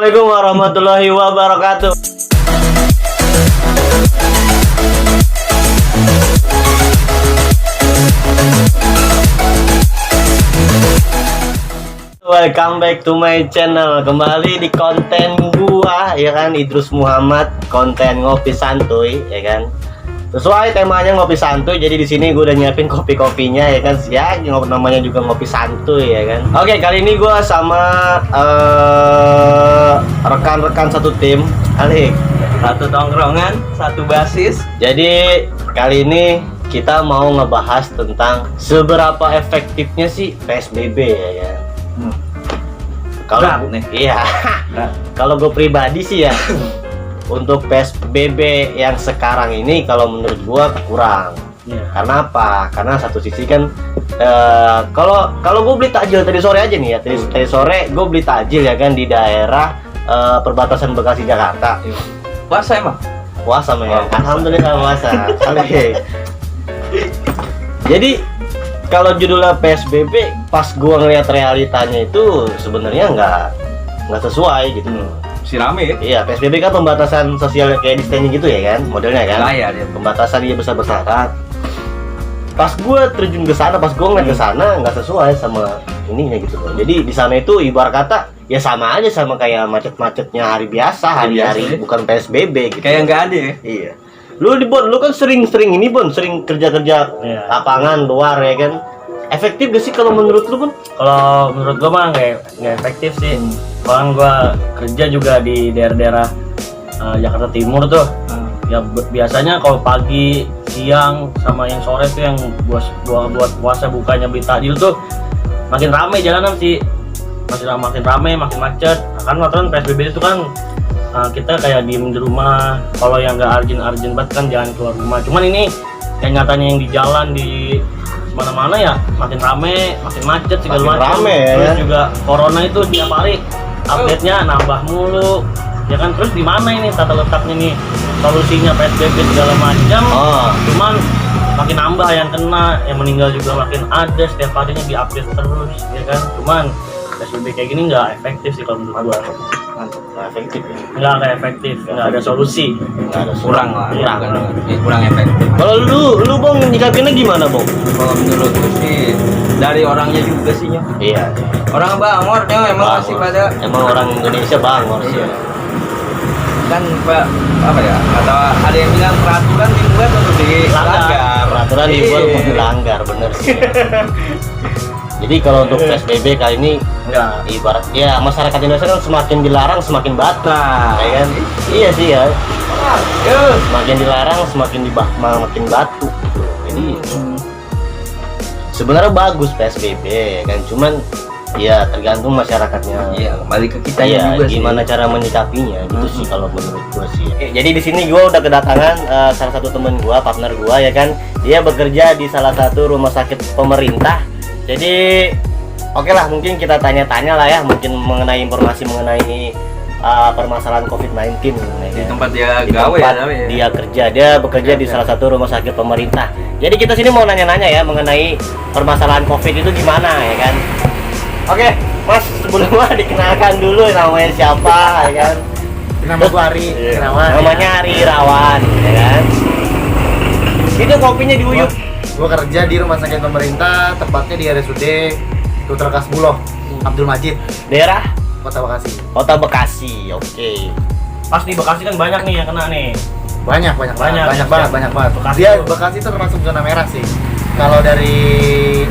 Assalamualaikum warahmatullahi wabarakatuh. Welcome back to my channel. Kembali di konten gua, ya kan, Idrus Muhammad, konten ngopi santuy, ya kan. Sesuai temanya ngopi santuy, jadi di sini gue udah nyiapin kopi-kopinya, ya kan. Ya, namanya juga ngopi santuy, ya kan. Oke, kali ini gue sama rekan-rekan satu tim, Alik. Satu tongkrongan, satu basis. Jadi kali ini kita mau ngebahas tentang seberapa efektifnya sih PSBB, ya kan. Kalau iya, kalau gue pribadi sih ya. Untuk PSBB yang sekarang ini kalau menurut gua kurang. Karena apa? Karena satu sisi kan kalau gue beli takjil tadi sore aja nih ya. Tadi sore gue beli takjil ya kan di daerah perbatasan Bekasi Jakarta. Puasa emang? Puasa men. Alhamdulillah puasa. Jadi kalau judulnya PSBB, pas gua ngeliat realitanya itu sebenarnya nggak sesuai gitu. Si rame ya? Iya, PSBB kan pembatasan sosial kayak distancing gitu ya kan, modelnya kan. Iya, dia. Pembatasan dia besar-besaran. Pas gue terjun ke sana, pas gue ngeliat ke sana nggak sesuai sama ininya gitu loh. Jadi di sana itu ibarat kata ya sama aja sama kayak macet-macetnya hari biasa, hari-hari bukan PSBB gitu. Kayak nggak ada ya? Iya. Lu kan sering ini Bon, sering kerja lapangan luar ya kan. Efektif gak sih kalau menurut lu, Bon? Kalau menurut gua mah nggak efektif sih. Soalnya gua kerja juga di daerah-daerah Jakarta Timur tuh. Ya biasanya kalau pagi, siang sama yang sore tuh yang buat puasa bukanya beli takjil tuh makin ramai jalanan sih. Makin ramai, makin macet. Kan aturan PSBB itu kan kita kayak diem di rumah. Kalau yang nggak urgent banget kan jangan keluar rumah. Cuman ini kayak nyatanya yang di jalan di mana-mana ya makin rame, makin macet segala macam. Terus ya? Juga corona itu tiap hari update-nya nambah mulu. Ya kan, terus di mana ini tata letaknya nih solusinya PSBB segala macam. Cuman makin nambah yang kena, yang meninggal juga makin ada, setiap harinya di-update terus, ya kan. Cuman PSBB kayak gini nggak efektif sih kalau menurut gua. Nggak efektif ya? Nggak efektif, nggak ada solusi. Kurang efektif. Kalau lu Bang nyikapinnya gimana, Bang? Kalau menurutku sih dari orangnya juga sih, Nyok. Iya. Orang Bangor Nyok, emang masih pada orang Indonesia Bangor sih. Iya. Kan Pak, apa ya? Atau ada yang bilang peraturan dibuat untuk dilanggar. Peraturan dibuat untuk dilanggar, bener sih. Jadi kalau untuk PSBB kali ini ibarat ya masyarakat Indonesia kan semakin dilarang semakin batu, ya kan? Iya sih ya. Semakin dilarang semakin makin batu. Jadi sebenarnya bagus PSBB kan, cuman ya tergantung masyarakatnya. Iya, kembali ke kita juga gimana cara menyikapinya gitu sih kalau menurut gua sih. Jadi di sini gua udah kedatangan salah satu temen gua, partner gua ya kan. Dia bekerja di salah satu rumah sakit pemerintah. Jadi oke lah, mungkin kita tanya-tanya lah ya, mungkin mengenai informasi mengenai permasalahan COVID-19 di tempat dia gawe ya. Dia kerja, dia bekerja di salah satu rumah sakit pemerintah. Jadi kita sini mau nanya-nanya ya mengenai permasalahan COVID itu gimana ya kan. Oke, Mas, sebelumnya dikenalkan dulu namanya siapa ya kan. Nama gua Ari Irawan. Namanya Ari Irawan ya kan. Itu kopinya diuyup. Gua kerja di rumah sakit pemerintah, tepatnya di RSUD Dr. Kasbuloh Abdul Majid, Daerah Kota Bekasi. Kota Bekasi, oke. Pas di Bekasi kan banyak nih yang kena nih. Banyak banget. Bekasi itu termasuk zona merah sih. Kalau dari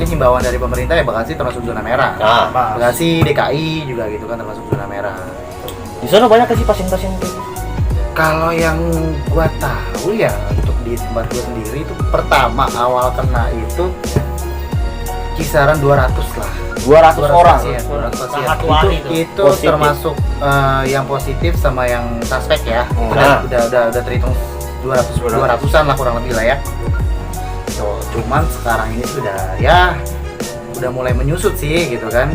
himbauan dari pemerintah ya Bekasi termasuk zona merah. Bekasi, DKI juga gitu kan termasuk zona merah. Di sana banyak sih pasien-pasien gitu. Kalau yang gua tahu ya untuk di tempat gua sendiri itu pertama awal kena itu kisaran 200 lah. 200 orang. Pasien, 200 pasien. Satu hari itu termasuk yang positif sama yang suspek ya. Udah terhitung 200-an lah kurang lebih lah ya. Cuman sekarang ini udah mulai menyusut sih gitu kan.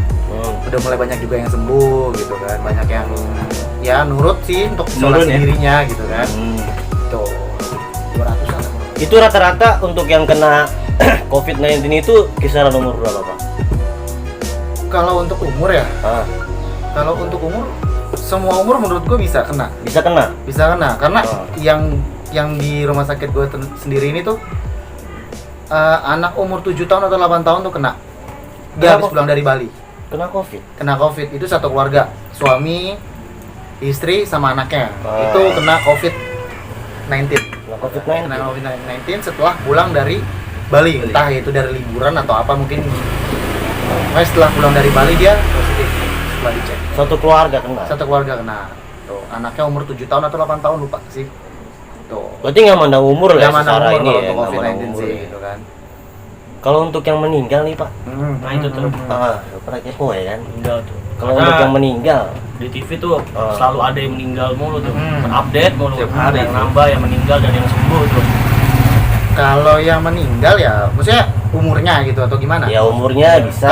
Udah mulai banyak juga yang sembuh gitu kan. Banyak yang ya nurut sih untuk isolasi dirinya gitu kan. Tuh 200-an. Itu rata-rata untuk yang kena COVID-19 itu kisaran umur berapa, Pak? Kalau untuk umur ya? Kalau untuk umur semua umur menurut gue bisa kena. Bisa kena. Karena yang di rumah sakit gue sendiri ini tuh anak umur 7 tahun atau 8 tahun tuh kena. Dia habis pulang dari Bali. Kena COVID Itu satu keluarga, suami, istri sama anaknya. Itu kena COVID-19 setelah pulang dari Bali. Entah itu dari liburan atau apa, mungkin setelah pulang dari Bali dia positif setelah dicek. Satu keluarga kena. Tuh, anaknya umur 7 tahun atau 8 tahun lupa sih. Tuh. Berarti nggak mandang umur lah secara ini kalau ya, untuk COVID-19 sih ya. gitu kan. Kalau untuk yang meninggal nih Pak, Nah itu tuh pernah kepo ya kan? meninggal tuh. Kalau untuk yang meninggal, Di TV tuh selalu ada yang meninggal mulu tuh, update mulu. Tiap hari Ada yang nambah, yang meninggal dan yang sembuh tuh. Kalau yang meninggal ya, maksudnya umurnya gitu atau gimana? ya umurnya bisa.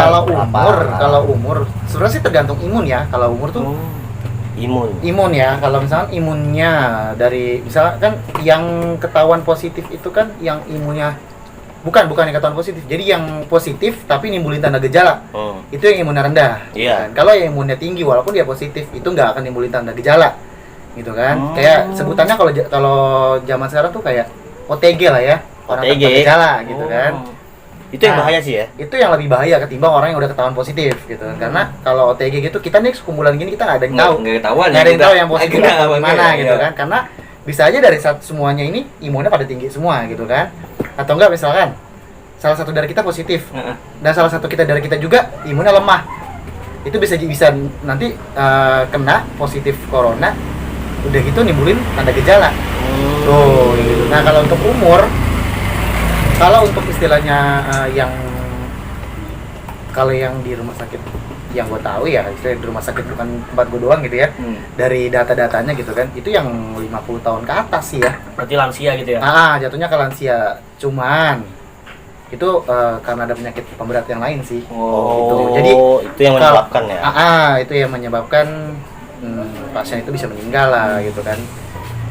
Kalau umur, sebenarnya sih tergantung imun ya. Kalau umur tuh imun ya. Kalau misalkan imunnya dari, misalnya kan yang ketahuan positif itu kan yang imunnya bukan yang ketahuan positif. Jadi yang positif tapi nimbulin tanda gejala, itu yang imunnya rendah. Iya. Kan? Kalau yang imunnya tinggi walaupun dia positif itu nggak akan nimbulin tanda gejala, gitu kan? Kayak sebutannya kalau zaman sekarang tuh kayak OTG lah ya, orang tanpa gejala gitu kan. Itu yang bahaya sih ya. Itu yang lebih bahaya ketimbang orang yang udah ketahuan positif gitu. Karena kalau OTG gitu kita nih sekumpulan gini kita nggak ada yang tahu. Nggak ada yang tahu yang positif gimana gitu kan. Karena bisa aja dari semuanya ini imunnya pada tinggi semua gitu kan. Atau enggak misalkan salah satu dari kita positif dan salah satu dari kita juga imunnya lemah. Itu bisa nanti kena positif corona, udah gitu nimbulin tanda gejala. Tuh gitu. Nah, kalau untuk umur, kalau untuk istilahnya kalau yang di rumah sakit yang gue tahu ya, istilah di rumah sakit bukan tempat gue doang gitu ya. Dari data-datanya gitu kan, itu yang 50 tahun ke atas sih ya. Berarti lansia gitu ya? Jatuhnya ke lansia. Cuman itu karena ada penyakit pemberat yang lain sih. Gitu. Jadi itu yang menyebabkan ya. Itu yang menyebabkan pasien itu bisa meninggal lah gitu kan.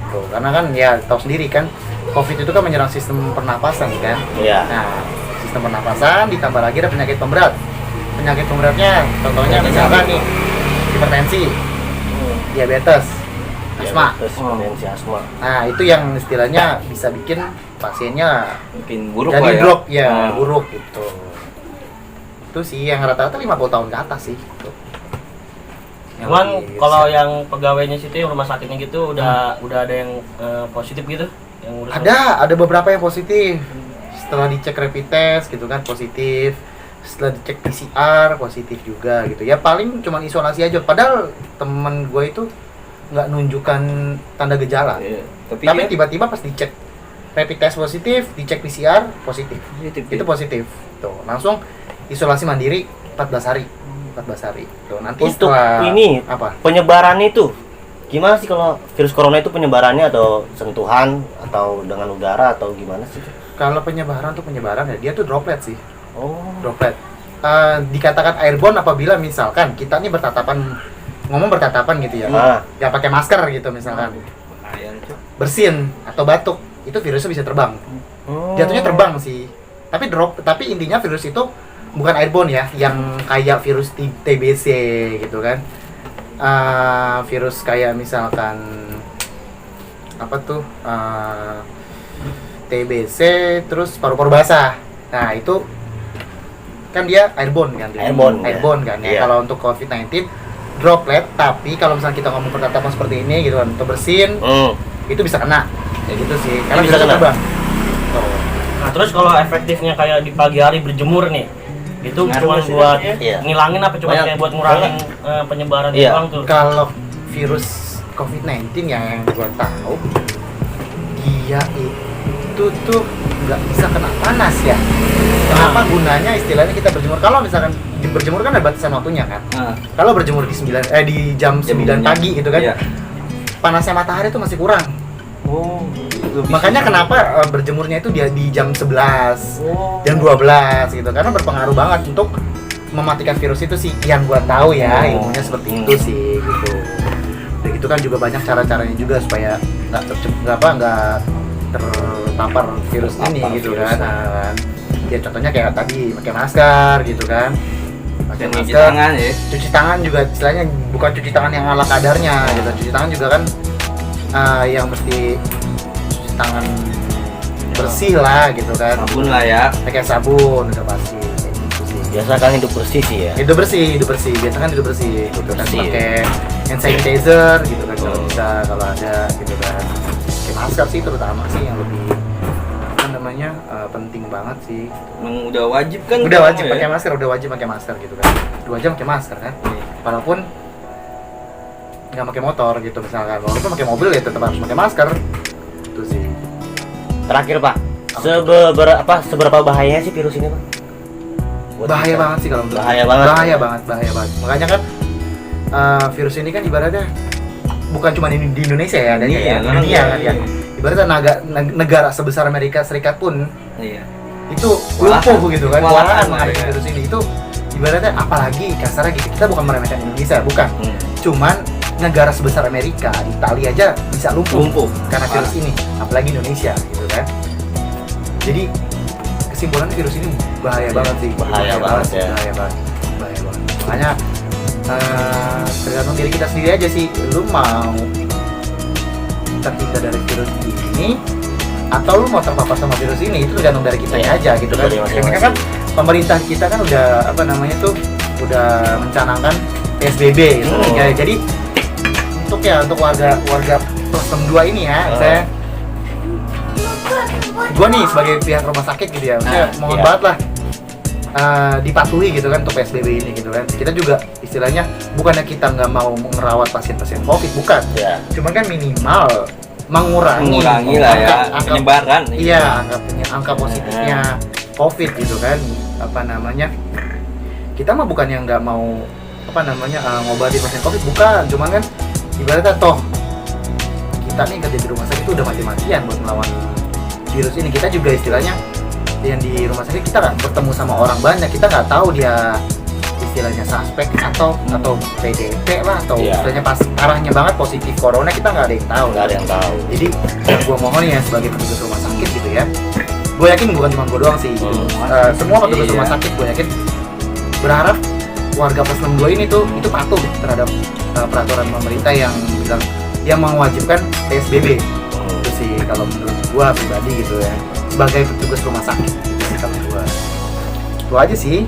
Tuh, karena kan ya tahu sendiri kan, COVID itu kan menyerang sistem pernapasan kan. Iya. Nah, sistem pernapasan ditambah lagi ada penyakit pemberat. Penyakit pemberatnya contohnya misalkan nih hipertensi, diabetes, asma. Hipertensi, asma. Nah, itu yang istilahnya bisa bikin pasiennya mungkin buruk jadi lah ya. drop ya, buruk gitu. Itu sih yang rata-rata 50 tahun ke atas sih gitu. Cuman kalau yang pegawainya situ yang rumah sakitnya gitu udah ada yang positif gitu, yang ada beberapa yang positif. Setelah dicek rapid test gitu kan positif, setelah dicek PCR positif juga gitu ya. Paling cuman isolasi aja, padahal temen gue itu nggak nunjukkan tanda gejala. Tapi tiba-tiba pas dicek rapid test positif, dicek PCR positif. Itu positif tuh, langsung isolasi mandiri 14 hari. Tuh, nanti untuk setelah ini apa? Penyebarannya itu gimana sih kalau virus corona itu penyebarannya, atau sentuhan atau dengan udara atau gimana sih? Kalau penyebaran ya dia tuh droplet sih. Droplet. Dikatakan airborne apabila misalkan kita nih bertatapan gitu ya. Ya pakai masker gitu misalkan. Bersin atau batuk, itu virusnya bisa terbang. Jatuhnya terbang sih. Tapi intinya virus itu bukan airborne ya, yang kayak virus TBC gitu kan. Virus kayak misalkan apa tuh? TBC terus paru-paru basah. Nah, itu kan dia airborne kan. Airborne kan ya. Kalau untuk COVID-19 droplet, tapi kalau misalnya kita ngomong pertatapan seperti ini gitu kan, untuk bersin itu bisa kena. Ya gitu sih. Karena bisa terbang. Nah, terus kalau efektifnya kayak di pagi hari berjemur nih, itu cuma buat ngilangin apa cuma kayak buat ngurangin penyebaran doang tuh? Kalau virus COVID-19 yang gua tahu, dia itu tuh nggak bisa kena panas ya. Kenapa gunanya istilahnya kita berjemur? Kalau misalkan berjemur kan ada batasan waktunya kan. Kalau berjemur di jam 9 pagi gitu kan, panasnya matahari tuh masih kurang. Makanya kenapa berjemurnya itu dia di jam 11, jam 12 gitu, karena berpengaruh banget untuk mematikan virus itu sih, yang gua tahu ya, ilmunya seperti itu sih gitu. Dan itu kan juga banyak cara-caranya juga supaya nggak terpapar virus ini gitu kan. Ya contohnya kayak tadi pakai masker gitu kan, pakai cuci masker. tangan ya. Cuci tangan juga istilahnya bukan cuci tangan yang ala kadarnya gitu. Cuci tangan juga kan yang mesti cuci tangan bersih lah gitu kan. Sabun lah ya. Pakai sabun udah pasti. Kayak gitu sih. Biasa kan hidup bersih sih ya. Hidup bersih. Biasa kan hidup bersih gitu kan. Bersih. Pakai hand sanitizer gitu kan kalau bisa, kalau ada gitu kan. Pakai masker sih terutama sih yang lebih apa namanya penting banget sih. Emang udah wajib kan? Udah wajib ya? pakai masker, udah wajib pakai masker gitu kan. 2 jam pakai masker kan. Walaupun nggak pakai motor gitu misalkan, walaupun pakai mobil ya tetap harus pakai masker. Itu sih. Terakhir Pak, seberapa bahayanya sih virus ini Pak? Buat Bahaya kita? banget sih kalau menurut Bahaya gue. banget. Bahaya banget. Makanya kan virus ini kan ibaratnya bukan cuma di Indonesia ya, adanya Iya, ya, kan? dunia kan ya. Ibaratnya negara sebesar Amerika Serikat pun Iya. itu Kewalahan. lumpuh gitu kan, Kewalahan kewalahan lah menghadapi ya. virus ini. Itu ibaratnya apalagi kasarnya gitu, kita bukan meremehkan Indonesia, bukan. Cuman negara sebesar Amerika, Italia aja bisa lumpuh karena virus ini, apalagi Indonesia gitu kan. Jadi kesimpulannya virus ini bahaya banget sih. Bahaya banget ya. Bahaya banget. Makanya tergantung diri kita sendiri aja sih, lu mau terhindar dari virus ini atau lu mau terpapar sama virus ini, itu tergantung dari kita aja gitu kan. Dari masing-masing. Karena kan pemerintah kita kan udah apa namanya tuh udah mencanangkan PSBB gitu. Ya, jadi untuk warga plus 62 ini ya, gua nih sebagai pihak rumah sakit gitu ya, saya mohon iya. banget lah dipatuhi gitu kan untuk PSBB ini gitu kan. Kita juga istilahnya bukannya kita nggak mau merawat pasien-pasien COVID, bukan. Ya. Cuman kan minimal mengurangi lah ya penyebaran. Iya, angka positifnya COVID gitu kan. Apa namanya? Kita mah bukan yang nggak mau apa namanya ngobati pasien COVID, bukan. Cuman kan ibaratnya toh kita nih kerja di rumah sakit itu udah mati-matian buat melawan virus ini. Kita juga istilahnya yang di rumah sakit kita nggak bertemu sama orang banyak, kita nggak tahu dia istilahnya suspek atau PDP lah atau istilahnya pas arahnya banget positif corona, kita nggak ada yang tahu. Nggak ada yang tahu. Jadi yang gua mohon ya sebagai petugas rumah sakit gitu ya, gue yakin bukan cuma gue doang sih, semua petugas rumah sakit gue yakin berharap warga plus 62 ini tuh itu patuh terhadap peraturan pemerintah yang bilang yang mewajibkan PSBB. Itu sih kalau menurut gue pribadi gitu ya, sebagai petugas rumah sakit gitu sih kalau gue. Itu aja sih.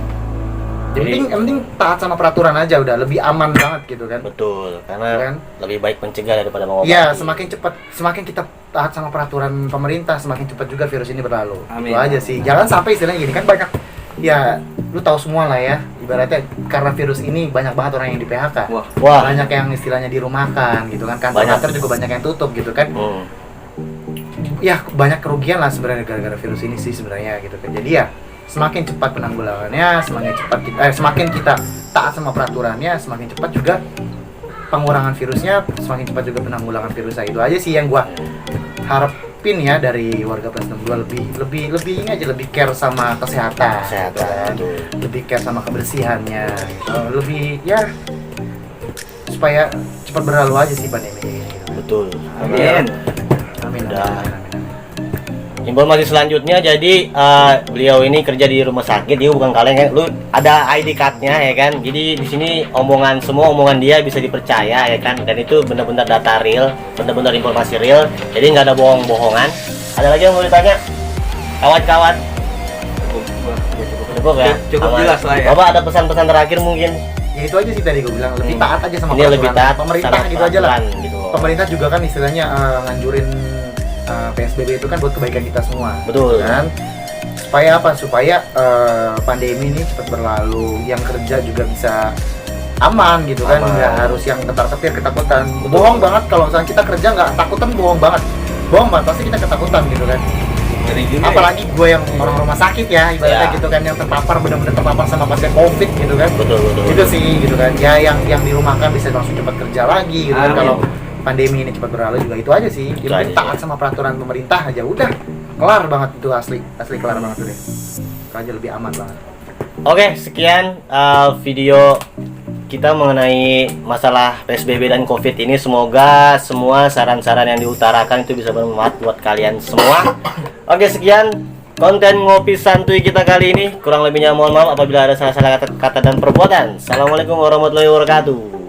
Yang penting taat sama peraturan aja, udah lebih aman banget gitu kan. Betul, karena kan? lebih baik mencegah daripada mengobati. Iya, semakin kita taat sama peraturan pemerintah, semakin cepat juga virus ini berlalu. Amin. Itu aja sih. Jangan sampai istilahnya gini kan, banyak ya lu tahu semua lah ya, ibaratnya karena virus ini banyak banget orang yang di PHK. Wah. Banyak yang istilahnya dirumahkan gitu kan. Kantor-kantor juga banyak yang tutup gitu kan. Ya, banyak kerugian lah sebenarnya gara-gara virus ini sih sebenarnya gitu kan. Jadi ya semakin cepat penanggulangannya, semakin kita taat sama peraturannya, semakin cepat juga pengurangan virusnya, semakin cepat juga penanggulangan virusnya. Itu aja sih yang gua harapin ya dari warga plus 62, lebih ini aja, lebih care sama kesehatan gitu kan. Lebih care sama kebersihannya gitu. Lebih ya supaya cepat berlalu aja sih pandemi ini gitu. Betul. Amin. Amin. Informasi selanjutnya, jadi beliau ini kerja di rumah sakit, dia bukan kaleng kan, lu ada ID cardnya ya kan, jadi di sini semua omongan dia bisa dipercaya ya kan, dan itu benar-benar data real, benar-benar informasi real, jadi nggak ada bohong-bohongan. Ada lagi yang mau ditanya, kawan-kawan? Cukup ya? Cukup jelas lah ya. Bapak ada pesan-pesan terakhir mungkin? Ya itu aja sih tadi gue bilang, lebih taat aja sama Ini lebih taat pemerintah sama gitu aja lah. peraturan gitu. Pemerintah juga kan istilahnya nganjurin PSBB itu kan buat kebaikan kita semua. Betul. Kan? Supaya apa? Supaya pandemi ini cepat berlalu, yang kerja juga bisa aman gitu kan, Aman. nggak harus yang ketar-ketir ketakutan. Bohong banget kalau misalnya kita kerja nggak takutan, bohong banget pasti kita ketakutan gitu kan. Apalagi gue yang orang rumah sakit ya ibaratnya gitu kan, yang terpapar benar-benar terpapar sama pasien COVID gitu kan. Betul. Itu sih gitu kan ya, yang dirumahkan bisa langsung cepat kerja lagi gitu kan. Kalau pandemi ini cepat berlalu juga, itu aja sih. Yang penting taat sama peraturan pemerintah aja, udah kelar banget itu, asli kelar banget udah. Itu aja, lebih aman banget. Oke, sekian video kita mengenai masalah PSBB dan COVID ini. Semoga semua saran-saran yang diutarakan itu bisa bermanfaat buat kalian semua. Oke, sekian. konten ngopi santuy kita kali ini. Kurang lebihnya mohon maaf apabila ada salah-salah kata dan perbuatan. Assalamualaikum warahmatullahi wabarakatuh.